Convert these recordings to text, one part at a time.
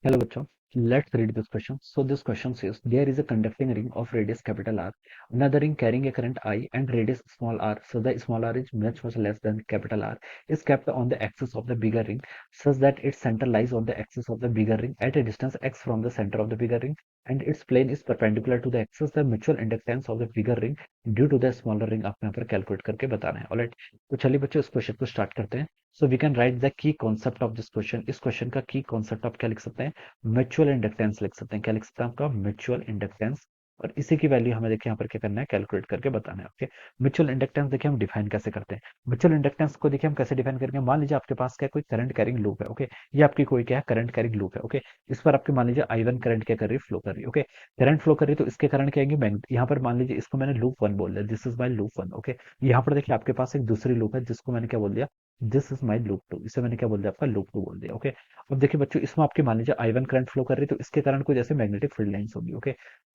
Hello, bachcho. Let's read this question. So this question says there is a conducting ring of radius capital R, another ring carrying a current I and radius small r. So the small r is much less than capital R is kept on the axis of the bigger ring such that its center lies on the axis of the bigger ring at a distance x from the center of the bigger ring and its plane is perpendicular to the axis. The mutual inductance of the bigger ring due to the smaller ring आपको यहाँ पर calculate करके बताना है. Alright, तो चलिए बच्चों इस क्वेश्चन को स्टार्ट करते हैं. So we can write the key concept of this question. इस क्वेश्चन का की कॉन्सेप्ट आप क्या लिख सकते हैं? म्यूचुअल इंडक्टेंस लिख सकते हैं. क्या लिख सकते हैं? आपका म्यूचुअल इंडक्टेंस. और इसी की वैल्यू हमें देखिए यहाँ पर क्या करना है, कैलकुलेट करके बताना है. ओके, म्यूचुअल इंडक्टेंस देखिए हम डिफाइन कैसे करते हैं. म्यूचुअल इंडक्टेंस को देखिए हम कैसे डिफाइन करेंगे. मान लीजिए आपके पास क्या कोई करंट कैरिंग लूप है. ओके, ये आपकी कोई क्या है, करंट कैरिंग लूप है. ओके, इस पर आपके मान लीजिए I1 करंट क्या कर रही है, फ्लो कर रही है. ओके, करंट फ्लो कर रही है तो इसके कारण क्या आएंगे, यहाँ पर मान लीजिए इसको मैंने लूप वन बोल दिया, this is my loop one. Okay, यहाँ पर देखिए आपके पास एक दूसरी लूप है जिसको मैंने क्या बोल दिया, this is my loop two. इसे मैंने क्या बोल दिया, आपका लूप टू बोल दिया. ओके, अब देखिए बच्चों इसमें आपके मान लीजिए I1 करंट फ्लो कर रही है तो इसके कारण कोई जैसे मैग्नेटिक फील्ड लाइंस होगी. Okay,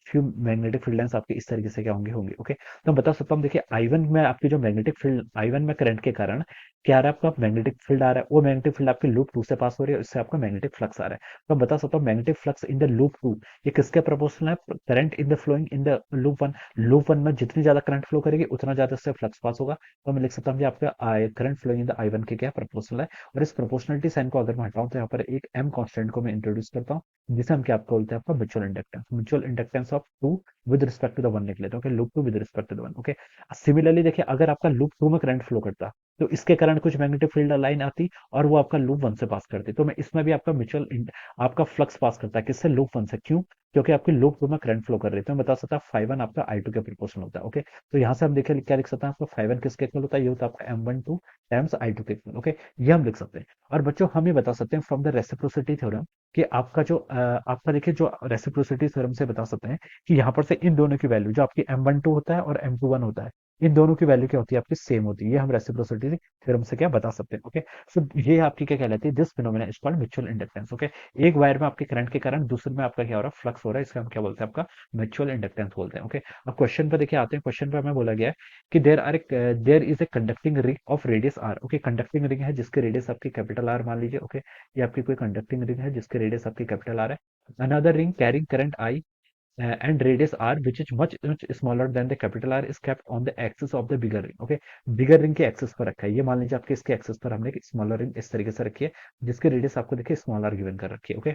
few magnetic field lines आपके इस तरीके से क्या होंगे होंगे. ओके, तो मैं बता सकता हूँ देखिए I1 में आपकी जो मैग्नेटिक फील्ड I1 में करंट के कारण क्या आ रहा है, आपका मैग्नेटिक फील्ड आ रहा है. वो मैग्नेटिक फील्ड आपकी लूप टू से पास हो रही है, इससे आपका मैग्नेटिक फ्लक्स आ रहा है. तो मैं बता सकता हूँ magnetic flux in the loop two ये किसके प्रोपोर्शनल है, current in the flowing in the loop one. Loop one में जितनी ज्यादा करंट फ्लो करेगी उतना ज्यादा इससे फ्लक्स पास होगा. तो मैं लिख सकता हूँ कि आपका current flowing in the I1 के क्या प्रोपोर्शनल है. और इस प्रोपोर्शनलिटी साइन को अगर मैं हटाऊं तो यहाँ पर एक एम कांस्टेंट को मैं इंट्रोड्यूस करता हूँ जिसे हम क्या आपको बोलते हैं, आपका mutual inductance of two with respect to the one लिख लेते हैं. Okay, loop two with respect to the one. Okay, similarly देखिए अगर आपका लूप टू में करंट फ्लो करता तो इसके कारण कुछ मैग्नेटिक फील्ड लाइन आती और वो आपका लूप वन से पास करती. तो मैं इसमें भी आपका आपका फ्लक्स पास करता है किससे, लूप वन से. क्यों? क्योंकि आपकी लूप टू में करंट फ्लो कर रही है. तो मैं बता सकता हूँ फाइव वन आपका I2 के प्रोपोर्शनल होता है. ओके, तो यहाँ से हम देखिए क्या लिख सकते हैं, आपका फाइव वन किसके इक्वल होता है, ये होता है आपका M12 टाइम्स I2 के इक्वल. ओके, ये हम लिख सकते हैं. और बच्चों हम ये बता सकते हैं फ्रॉम द रेसिप्रोसिटी थ्योरम कि आपका जो आपका देखिए जो रेसिप्रोसिटी थ्योरम से बता सकते हैं कि यहाँ पर से इन दोनों की वैल्यू जो आपकी M12 होता है और M21 होता है, इन दोनों की वैल्यू क्या होती है, आपकी सेम होती है. ये हम रेसिप्रोसिटी थ्योरम से क्या बता सकते हैं. ओके, सो ये आपकी क्या कहलाती है, this phenomena is called mutual inductance. Okay, एक वायर में आपके करंट के कारण दूसरे में आपका क्या हो रहा है, फ्लक्स हो रहा है, इसका हम क्या बोलते हैं, आपका म्यूचुअल इंडक्टेंस बोलते हैं. ओके, अब क्वेश्चन पे देखिए आते हैं. क्वेश्चन पे हमें बोला गया है कि there is a conducting ring of radius R. Okay, conducting ring है जिसके रेडियस आपकी कैपिटल आर मान लीजिए. ओके, ये आपकी कोई कंडक्टिंग रिंग है जिसके रेडियस आपकी कैपिटल आर है. Another ring carrying current I and radius r which is much smaller than the capital R is kept on the axis of the bigger ring. Okay, bigger ring के axis पर रखा है. ये मान लीजिए आपके इसके एक्सिस पर हमने स्मॉलर रिंग इस तरीके से रखी है जिसकी रेडियस आपको देखिए स्मॉल आर गिवन कर रखी है. Okay,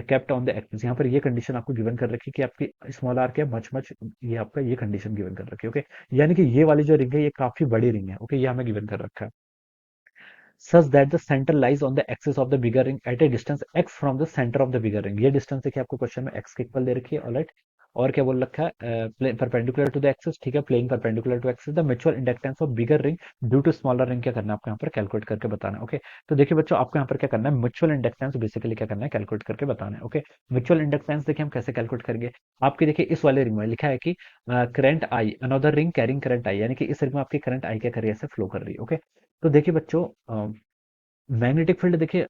kept on the axis, यहाँ पर ये कंडीशन आपको गिवन कर रखी है कि आपकी स्मॉल आर क्या मच ये आपका ये कंडीशन गिवन कर रखी है. ओके, यानी कि ये वाली जो रिंग है ये काफी बड़ी रिंग है. ओके, ये हमें गिवन कर रखा है such that the center lies on the axis of the bigger ring at a distance x from the center of the bigger ring. ये डिस्टेंस देखिए आपको क्वेश्चन में x के इक्वल दे रखी है. ऑलराइट, और क्या बोल रखा है, परपेंडिकुलर टू द एक्सिस. ठीक है, playing perpendicular to axis. The mutual inductance of bigger ring due to smaller ring क्या करना है आपको यहाँ पर कैलकुलेट करके बताना है. ओके, तो देखिए बच्चों आपको यहाँ पर क्या करना है, म्यूचुअल इंडक्टेंस बेसिकली क्या करना है, कैलकुलेट करके बताना है. ओके, म्यूचुअल इंडक्टेंस देखिए हम कैसे कैलकुलेट करेंगे. आपके देखिए इस वाले रिंग में लिखा है कि current I another ring carrying current I, यानी कि इस रिंग में आपकी करंट आई क्या कर रही है, ऐसे फ्लो कर रही है. ओके, तो देखिए बच्चों मैग्नेटिक फील्ड देखिए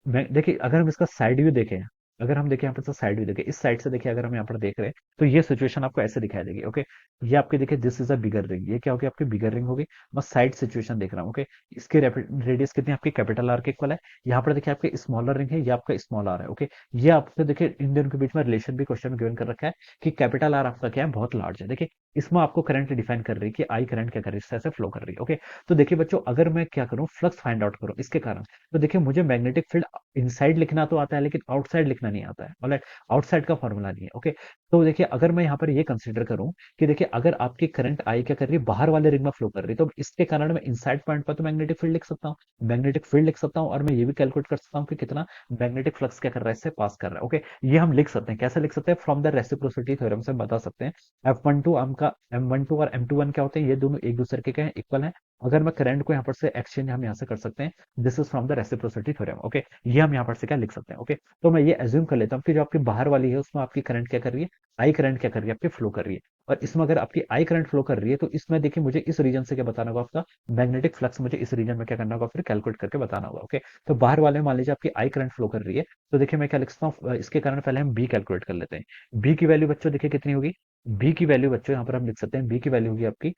देखिए अगर हम इसका साइड व्यू देखें, अगर हम देखें यहाँ पर से साइड व्यू देखें, इस साइड से देखिए अगर हम यहाँ पर देख रहे हैं तो ये सिचुएशन आपको ऐसे दिखाई देगी. ओके, ये आपके देखिए this is a bigger ring, ये क्या होगी आपकी बिगर रिंग होगी. मैं साइड सिचुएशन देख रहा हूँ. ओके, इसकी रेडियस कितनी है, आपकी कैपिटल आर के इक्वल है. यहाँ पर देखिए आपके स्मॉलर रिंग है, ये आपका स्मॉल आर है. ओके, ये आपको देखिए इन दोनों के बीच में रिलेशन भी क्वेश्चन में गिवन कर रखा है कि कैपिटल आर आपका क्या है, बहुत लार्ज है. देखिए इसमें आपको करंट डिफाइन कर रही है कि आई करंट क्या कर रही है, इससे ऐसे फ्लो कर रही है. ओके, तो देखिए बच्चों अगर मैं क्या करूँ, फ्लक्स फाइंड आउट करूँ इसके कारण, तो देखिए मुझे मैग्नेटिक फील्ड इनसाइड लिखना तो आता है लेकिन आउटसाइड लिखना नहीं आता है. ऑलराइट, आउटसाइड का फॉर्मूला नहीं है. ओके, तो देखिए अगर मैं यहाँ पर ये कंसीडर करूं कि देखिए अगर आपकी करंट आई क्या कर रही है, बाहर वाले रिंग में फ्लो कर रही है, तो इसके कारण मैं इनसाइड पॉइंट पर तो मैग्नेटिक फील्ड लिख सकता हूँ, मैग्नेटिक फील्ड लिख सकता हूँ. और मैं ये भी कैलकुलेट कर सकता हूँ कि कितना मैग्नेटिक फ्लक्स क्या कर रहा है, इससे पास कर रहा है. ओके, ये हम लिख सकते हैं. कैसे लिख सकते हैं, फ्रॉम द रेसिप्रोसिटी थ्योरम से हम बता सकते हैं. F12 आपका M12 और M21 क्या होते हैं, ये दोनों एक दूसरे के क्या है, इक्वल है. अगर मैं करंट को यहाँ पर से एक्सचेंज हम यहाँ से कर सकते हैं, this is from the reciprocity theorem. Okay, ये हम यहाँ पर से क्या लिख सकते हैं. ओके, तो मैं ये एज्यूम कर लेता हूँ कि जो आपकी बाहर वाली है उसमें आपकी करंट क्या कर रही है, आई करंट क्या कर रही है, आपकी फ्लो कर रही है. और इसमें अगर आपकी आई करंट फ्लो कर रही है तो इसमें देखिए मुझे इस रीजन से क्या बताना होगा, आपका मैग्नेटिक फ्लक्स मुझे इस रीजन में क्या करना होगा, फिर कैलकुलेट करके बताना होगा. ओके, तो बाहर वाले में मान लीजिए आपकी आई करंट फ्लो कर रही है, तो देखिए मैं क्या लिखता हूँ, इसके कारण पहले हम बी कैलकुलेट कर लेते हैं. बी की वैल्यू बच्चों देखिए कितनी होगी, बी की वैल्यू बच्चों यहाँ पर हम लिख सकते हैं, बी की वैल्यू होगी आपकी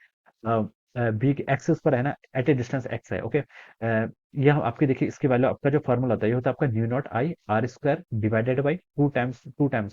बी के एक्सिस पर है ना, एट ए डिस्टेंस एक्स है, ओके। यह आपकी देखिए इसकी वैल्यू, आपका जो फॉर्मूला होता है ये होता है आपका mu naught I R square divided by two times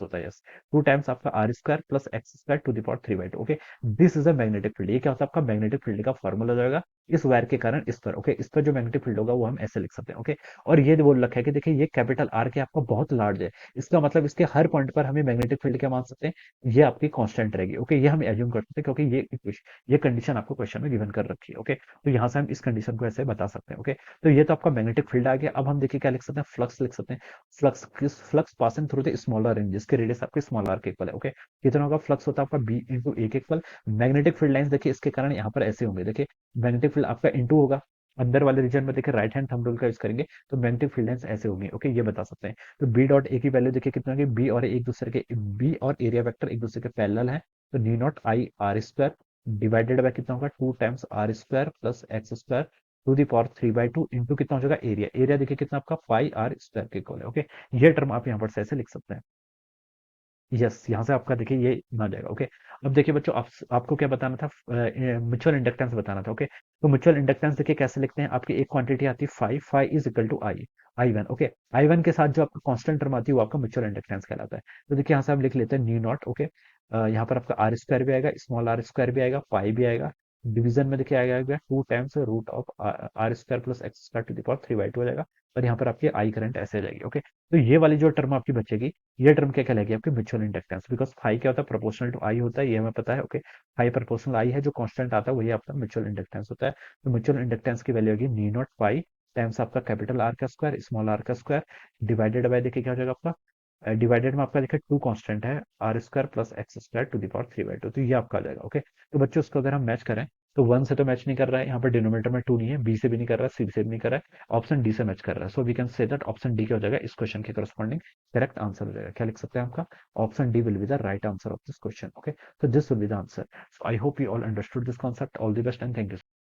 होता है, यस, टू टाइम्स आपका R square plus x square to the power 3/2, okay. This is a magnetic field, ये क्या होता है आपका मैग्नेटिक फील्ड का फॉर्मूला हो जाएगा इस वायर के कारण इस पर, ओके। इस पर जो मैग्नेटिक फील्ड होगा वो हम ऐसे लिख सकते हैं, ओके। और ये बोल रखा है कि देखिए ये कैपिटल आर के आपका बहुत लार्ज है, इसका मतलब इसके हर पॉइंट पर हमें मैग्नेटिक फील्ड क्या मान सकते हैं, ये आपकी कांस्टेंट रहेगी, ओके। ये हम एज्यूम कर सकते हैं क्योंकि ये कंडीशन आपको क्वेश्चन में गिवन कर रखी है, ओके। तो यहाँ से हम इस कंडीशन को ऐसे बता सकते हैं, ओके। तो ये तो आपका मैग्नेटिक फील्ड आ गया। अब हम देखिए क्या लिख सकते हैं, फ्लक्स लिख सकते हैं। Flux passing through the smaller range, जिसके रेडियस आपके स्मॉल आर के इक्वल है, ओके। कितना होगा फ्लक्स, होता है आपका बी इंटू ए के इक्वल। मैग्नेटिक फील्ड लाइंस देखिए इसके कारण यहाँ पर ऐसे होंगे, देखिए मैग्नेटिक फील्ड आपका इंटू होगा, अंदर वाले रीजन में देखिए राइट हैंड थंब रूल का यूज करेंगे तो मैग्नेटिक फील्ड लाइंस ऐसे होंगे, ओके। ये बता सकते हैं। तो बी डॉट ए की वैल्यू देखिए कितना होगी, बी और एक दूसरे के, बी और एरिया वेक्टर एक दूसरे के पैरेलल है, तो mu naught I R square divided by कितना होगा, two times R square plus x square to the power 3/2 into कितना हो जाएगा एरिया, एरिया देखिए कितना आपका पाई आर स्क्वायर के इक्वल है, ओके। ये टर्म आप यहाँ पर से ऐसे लिख सकते हैं, यस। यहाँ से आपका देखिए ये आ जाएगा, ओके। अब देखिए बच्चों, आपको क्या बताना था, म्यूचुअल इंडक्टेंस बताना था, ओके। तो म्यूचुअल इंडक्टेंस देखिए कैसे लिखते हैं, आपकी एक क्वांटिटी आती है phi, phi is equal to I, I one, okay. I one के साथ जो आपका कांस्टेंट टर्म आती है वो आपका म्यूचुअल इंडक्टेंस कहलाता है। तो देखिए यहाँ से आप लिख लेते हैं न्यू नॉट, ओके। यहाँ पर आपका आर स्क्वायर भी आएगा, स्मॉल आर स्क्वायर भी आएगा, पाई भी आएगा, डिवीजन में देखिए आएगा two times root of R square plus x square to the power 3/2 हो जाएगा। और यहाँ पर आपकी आई करंट ऐसे आ जाएगी, ओके। तो ये वाली जो टर्म आपकी बचेगी, ये टर्म क्या कहलाएगी आपकी म्यूचुअल इंडक्टेंस, बिकॉज फाई क्या होता है, प्रोपोर्शनल टू आई होता है, ये हमें पता है, ओके। फाई प्रोपोर्शनल आई है, जो कांस्टेंट आता है वही आपका म्यूचुअल इंडक्टेंस होता है। तो म्यूचुअल इंडक्टेंस की वैल्यू होगी न्यू नॉट फाई टाइम्स आपका कैपिटल आर का स्क्वायर स्मॉल आर का स्क्वायर डिवाइडेड बाय देखिए क्या हो जाएगा आपका, डिवाइडेड में आपका देखिए टू कांस्टेंट है, R square plus x square to the power 3/2, तो ये आपका आ जाएगा, ओके। तो बच्चों इसको अगर हम मैच करें तो वन से तो मैच नहीं कर रहा है, यहाँ पर डिनोमिनेटर में टू नहीं है, बी से भी नहीं कर रहा है, सी से भी नहीं कर रहा है, ऑप्शन डी से मैच कर रहा है। So we can say that option D क्या हो जाएगा इस क्वेश्चन के करस्पॉन्डिंग करेक्ट आंसर हो जाएगा। क्या लिख सकते हैं आपका, option D will be the right answer of this question, okay. So this will be the answer. So I hope you all understood this concept. All the best and thank you.